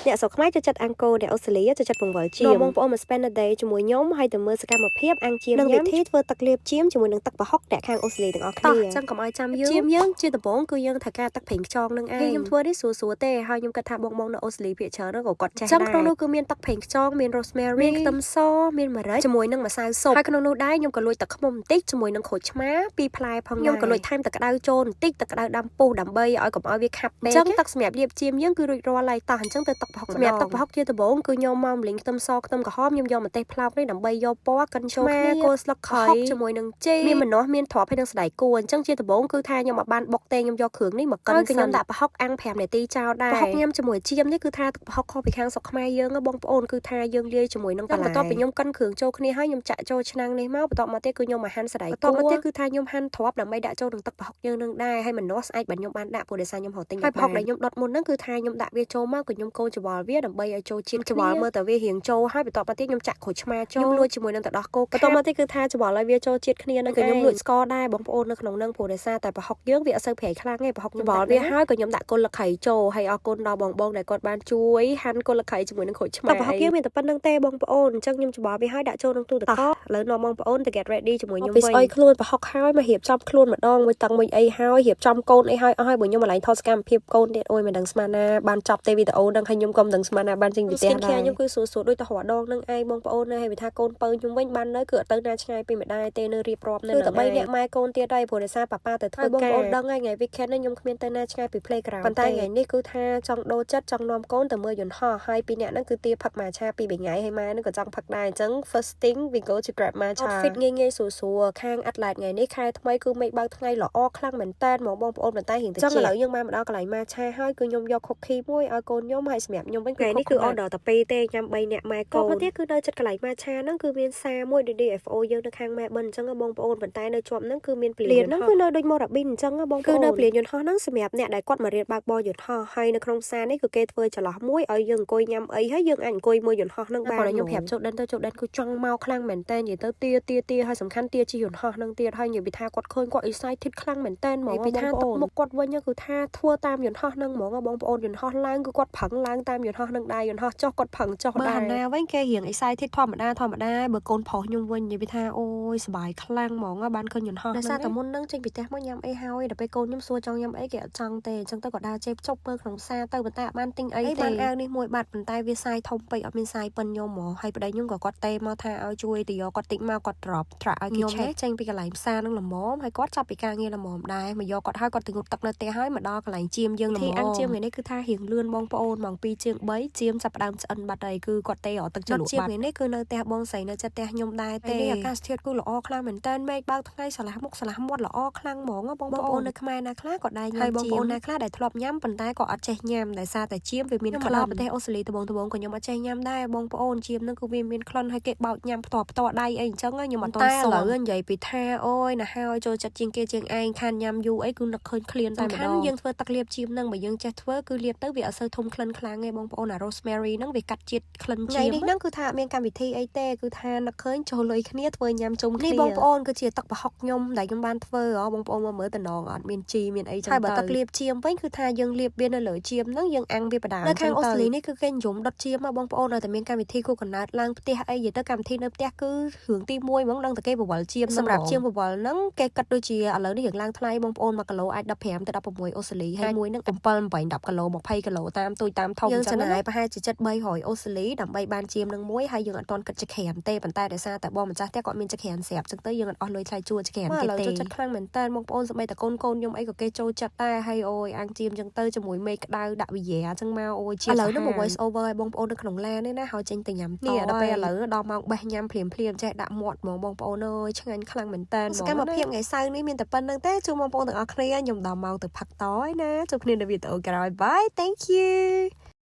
អ្នកស្រុកខ្មែរចូលចិត្តអង្គរអ្នកអូស្ត្រាលីចូលចិត្តបង្វិលជៀមបងប្អូនមក spend a day ជាមួយខ្ញុំហើយទៅមើលសកម្មភាពអាំងជៀមនិងវិធីធ្វើទឹកលាបជៀមជាមួយនឹងទឹកប្រហុកអ្នកខាងអូស្ត្រាលីទាំងអស់គ្នាចឹងកុំឲ្យចាំយើងជៀមយើងជាដំបូងគឺយើងត្រូវការទឹកប្រេងខ្យងនឹងឯងខ្ញុំធ្វើនេះស្រួលៗទេហើយខ្ញុំគិតថាបងនៅអូស្ត្រាលីភាគច្រើនក៏គាត់ចេះដែរចឹងក្នុងនោះគឺមានទឹកប្រេងខ្យងមាន rosemary មានខ្ទឹមសមានម្រេចជាមួយនឹងម្សៅស៊ុបហើយក្នុងនោះដែរខ្ញុំក៏លួចទឹកខ្មុំបន្តិចជាមួយនឹងក្រូចឆ្មាពីរផ្លែផងខ្ញុំក៏លួចថែមទឹកក្តៅចូលបន្តិចទឹកក្តៅដាំពុះដើម្បីឲ្យកុំឲ្យវាខាប់ពេកចឹងទឹកសម្រាប់លាបជៀមយើងគឺរួចរាល់ហើយតោះអញ្ចឹងទៅទឹកប្រហុកសម្រាប់ទឹកប្រហុកជាដំបូងគឺខ្ញុំមកលីងខ្ទឹមសខ្ទឹមក្រហមខ្ញុំយកម្ទេសផ្លោកនេះដើម្បីយកពណ៌កិនចូលគ្នាគល់ស្លឹកខុយជាមួយនឹងចេកមានម្នាស់មានទ្រាប់ហើយនឹងសណ្តែកគួរអញ្ចឹងជាដំបូងគឺថាខ្ញុំអត់បានបុកទេខ្ញុំយកគ្រឿងនេះមកកិនគឺខ្ញុំដាក់ប្រហុកអាំង5នាទីចោលដែរប្រហុកញ៉ាំជាមួយជៀមនេះគឺថាទឹកប្រហុកខុសពីខាងស្រុកខ្មែរយើងបងប្អូនគឺថាយើងលាយជាមួយនឹងបន្ទាប់ពីខ្ញុំកិនគ្រឿងចូលគ្នាហើយខ្ញុំចាក់ចូលឆ្នាំងនេះមកបន្ទាប់មកទៀតគឺខ្ញុំមកហាន់សណ្តែកគួរបន្ទាប់មកទៀតគឺថាខ្ញុំហាន់ទ្រាប់ដើម្បីដាក់ចូលនឹងទឹកប្រហុកយើងនឹងដែរហើយម្នាស់ស្អែកបាទខ្ញុំបានដាក់ព្រោះដោយសារខ្ញុំហៅទិញហើយប្រហុកដែលខ្ញុំដុតមុនហ្នឹងគឺថាខ្ញុំដាក់វាចូលមកគឺខ្ញុំកូរច្បល់វាដើម្បីឲ្យចូលជាតិច្បល់មើលតើវារៀងចូលហើយបន្ទាប់មកទៀតខ្ញុំចាក់ក្រូចឆ្មាចូលខ្ញុំលួចជាមួយនឹងទឹកដោះគោបន្ទាប់មកទៀតគឺថាច្បល់ឲ្យវាចូលជាតិគ្នានឹងគឺខ្ញុំលួចស្ករដែរបងប្អូននៅក្នុងហ្នឹងព្រោះដោយសារតែប្រហុកយើងវាអត់សូវប្រៃខ្លាំងទេប្រហុកច្បល់វាហើយក៏ខ្ញុំដាក់គល់លឹកខៃចូលហើយអរគុណដល់បងដែលគាត់បានជួយហាន់គល់លឹកខៃជាមួយនឹងក្រូចឆ្មាប្រហុកយើងមានតែប៉ុណ្្នឹងទេបងប្អូនអញ្ចឹងខ្ញុំច្បល់វាហើយដាក់ចូលក្នុងទូទឹកកកឥឡូវនាំបងប្អូនទៅ get ready ជាមួយខ្ញុំវិញពីស្អុយខ្លួនប្រហុកហើយមករៀបចំខ្លួនម្ដងមួយតឹងមួយអីហើយរៀបចំកូនអីហើយអស់ហើយបើខ្ញុំកន្លែងថតសកម្មភាពកូនទៀតអូយមិនដឹងស្មានណាបានចប់ទេវីដេអូហ្នឹងហើយខ្ញុំក៏មិនដឹងស្មានណាបានចេញពីផ្ទះដែរខ្ញុំគឺស្រួលដូចទៅរដងហ្នឹងឯងបងប្អូនហើយវាថាកូនពៅខ្ញុំវិញបាននៅគឺអត់ទៅណាឆ្ងាយពីម្ដាយទេនៅរៀបរាប់នៅតែ3នាក់ម៉ែកូនទៀតហើយព្រោះដោយសារប៉ាប៉ាទៅធ្វើបងប្អូនដឹងហើយថ្ងៃ weekend នេះខ្ញុំគ្មានទៅណាឆ្ងាយពី playground ប៉ុន្តែថ្ងៃនេះគឺថាចង់ដូរចិត្តចង់នាំកូនទៅមើលយន្តហោះហើយពីរនាក់ហ្នឹងគឺទាផឹកម៉ាឆាពី3ថ្ងៃហើយម៉ែហ្នឹងក៏ចង់ផឹកដែរអញ្ចឹង first thing we go to grab matcha outfit ងាយស្រួលខាង Atlas ថ្ងៃនេះខែថ្មីគឺមេឃបើកថ្ងៃល្អខ្លាំងមែនតើមកបងប្អូនប៉ុន្តែរៀងតិចចឹងឥឡូវយើងមកដល់កន្លែងម៉ាឆាហើយគឺខ្ញុំយក cookie មួយឲ្យកូនខ្ញុំហើយសម្រាប់ខ្ញុំវិញថ្ងៃនេះគឺ order តែ2ទេញ៉ាំ3នាក់ម៉ែកូនមកទៀតគឺនៅចិត្តកន្លែងម៉ាឆាហ្នឹងគឺមានសារមួយដូច DFO យើងនៅខាងម៉ែបិនអញ្ចឹងបងប្អូនប៉ុន្តែនៅជាប់ហ្នឹងគឺមានព្រានហ្នឹងគឺនៅដូច Morabin អញ្ចឹងបងប្អូនគឺនៅព្រានយន្តហោះហ្នឹងសម្រាប់អ្នកដែលគាត់មករៀនបើកបរយន្តហោះហើយនៅក្នុងផ្សារនេះគឺគេធ្វើចន្លោះមួយឲ្យយើងអង្គុយញ៉ាំអីហើយយើងអាចអង្គុយមើលយន្តហោះហ្នឹងបានខ្ញុំប្រាប់ចូលដិនគឺចង់មកខ្លាំងមែនតើនិយាយទៅទាហើយសំខាន់ទាជាយន្តហោះហ្នឹងទៀតហើយនិយាយពីថាគាត់ឃើញគាត់ excited ខ្លាំងមែនតើហ្មងពីថាទឹកមុខគាត់វិញគឺថាធ្វើតាមយន្តហោះហ្នឹងហ្មងបងប្អូនយន្តហោះឡើងគឺគាត់ផឹងឡើងតាមយន្តហោះហ្នឹងដែរយន្តហោះចុះគាត់ផឹងចុះដែរបើណាវិញគេរៀង excited ធម្មតាបើកូនប្រុសខ្ញុំវិញនិយាយពីថាអូយសប្បាយខ្លាំងហ្មងបានឃើញយន្តហោះដោយសារតែមុនហ្នឹងចេញពីផ្ទះមកញ៉ាំអីហើយដល់ពេលកូនខ្ញុំសួរចង់ញ៉ាំអីគេអត់ចង់ទេអញ្ចឹងទៅក៏ដើរចេបជប់មើលក្នុងផ្សារទៅប៉ុន្តែអត់បានទិញអីទេបានអាវនេះមួយបាត់ប៉ុន្តែវាសាយធំពេកអត់មានសាយប៉ិនខ្ញុំហ្មងហើយប្តីខ្ញុំក៏គាត់ទេមកថាឲ្យជួយទៅយកគាត់ទិញមកគាត់ drop ត្រាក់ឲ្យខ្ញុំចេញពីកន្លែងផ្សារនឹងល្មមហើយគាត់ចាប់ពីការងារល្មមដែរមកយកគាត់ហើយគាត់ទៅងូតទឹកនៅផ្ទះហើយមកដល់កន្លែងជៀមយើងល្មមទីអាំងជៀមថ្ងៃនេះគឺថារៀងលឿនបងប្អូនម៉ោង2ជាង3ជៀមចាប់ផ្ដើមឆ្អិនបាត់ហើយគឺគាត់ទេរកទឹកជ្រលក់បាត់ជៀមនេះគឺនៅផ្ទះបងស្រីនៅចិត្តផ្ទះខ្ញុំដែរទេអាកាសធាតុគឺល្អខ្លាំងមែនតើមេឃបើកថ្ងៃឆ្លាស់មុខឆ្លាស់មាត់ល្អខ្លាំងហ្មងបងប្អូននៅខ្មែរណាខ្លះក៏ដែរញ៉ាំជៀមហើយបងប្អូនណាខ្លះដែលធ្លាប់ញ៉ាំប៉ុន្តែក៏អត់ចេះញ៉ាំដោយសារតែជៀមវាមានក្លិនប្រទេសអូស្ត្រាលីត្បូងក៏ខ្ញុំអត់ចេះញ៉ាំដែរបងប្អូនជៀមនឹងគឺវាមានក្លិនហើយគេបោកញ៉ាំផ្ទាល់ដៃអីអញ្ចឹងខ្ញុំអត់តន់សូឥឡូវនិយាយពីថាអូយណាហើយចូលចិត្តជាងគេជាងឯងខានញ៉ាំយូរអីគឺនឹកឃើញឃ្លានតែម្ដងយើងធ្វើទឹកលាបជៀមនឹងបើយើងចេះធ្វើគឺលាបទៅវាអត់សូវធំក្លិនខ្លាំងទេបងប្អូនអា rosemary ហ្នឹងវាកាត់ជាតិក្លិនជៀមនេះហ្នឹងគឺថាអត់មានកម្មវិធីអីទេគឺថានឹកឃើញចូលលុយគ្នាធ្វើញ៉ាំជុំគ្នានេះបងប្អូនគឺជាទឹកប្រហុកខ្ញុំដែលខ្ញុំបានធ្វើបងប្អូនមើលតំណងអត់មានជីមានអីចឹងទៅហើយបើទឹកលាបជៀមវិញគឺថាយើងលាបវានៅលើជៀមហ្នឹងយើងអាំងវាបដានៅខាងអូស្ត្រាលីនេះគឺគេនិយមដុតជៀមបងប្អូនឲ្យតែមានកម្មវិធីគូកណ្ដាលឡើងផ្ទះអីនិយាយទៅកម្មវិធីនៅផ្ទះគឺរឿងទី1ហ្មងដឹងតែគេបវលជៀមសម្រាប់ជៀមបវលហ្នឹងគេគិតដូចជាឥឡូវនេះយើងឡើងថ្លៃបងប្អូន1គីឡូអាច15ទៅ16អូស្ត្រាលីហើយមួយហ្នឹង7 8 10គីឡូ20គីឡូតាមទូចតាមធំយើងចំណាយប្រហែលជា700អូស្ត្រាលីដើម្បីបានជៀមនឹងមួយហើយយើងអត់ទាន់គិតជាក្រាមទេប៉ុន្តែដោយសារតែបងម្ចាស់ផ្ទះគាត់មានជាក្រាមស្រាប់ចឹងទៅយើងអត់អស់លុយថ្លៃជួលជាក្រាមទៀតទេឥឡូវចូលចិត្តខ្លាំងមែនតើបងប្អូនសម្បីតែកូនខ្ញុំអីក៏គេចូលចិត្តដែរហើយអូយអាំងជៀមចឹងទៅជាមួយមេឃក្តៅដាក់វីយ៉ាចឹងមកអូយជាឥឡូវនេះមក voice over ឲ្យបងប្អូននៅក្នុងឡាននេះណាហើយចេញទៅញ៉ាំតនេះដល់ពេលឥឡូវដល់ម៉ោងបេះញ៉ាំភ្លាមចេះដាក់មាត់ហ្មងបងប្អូនអើយឆ្ងាញ់ខ្លាំងមែនតើសកម្មភាពថ្ងៃសៅរ៍នេះមានតែប៉ុណ្្នឹងទេជួបបងប្អូនទាំងអស់គ្នាខ្ញុំដល់ម៉ោងទៅផឹកតហើយណាជួបគ្នានៅវីដេអូក្រោយ Bye thank you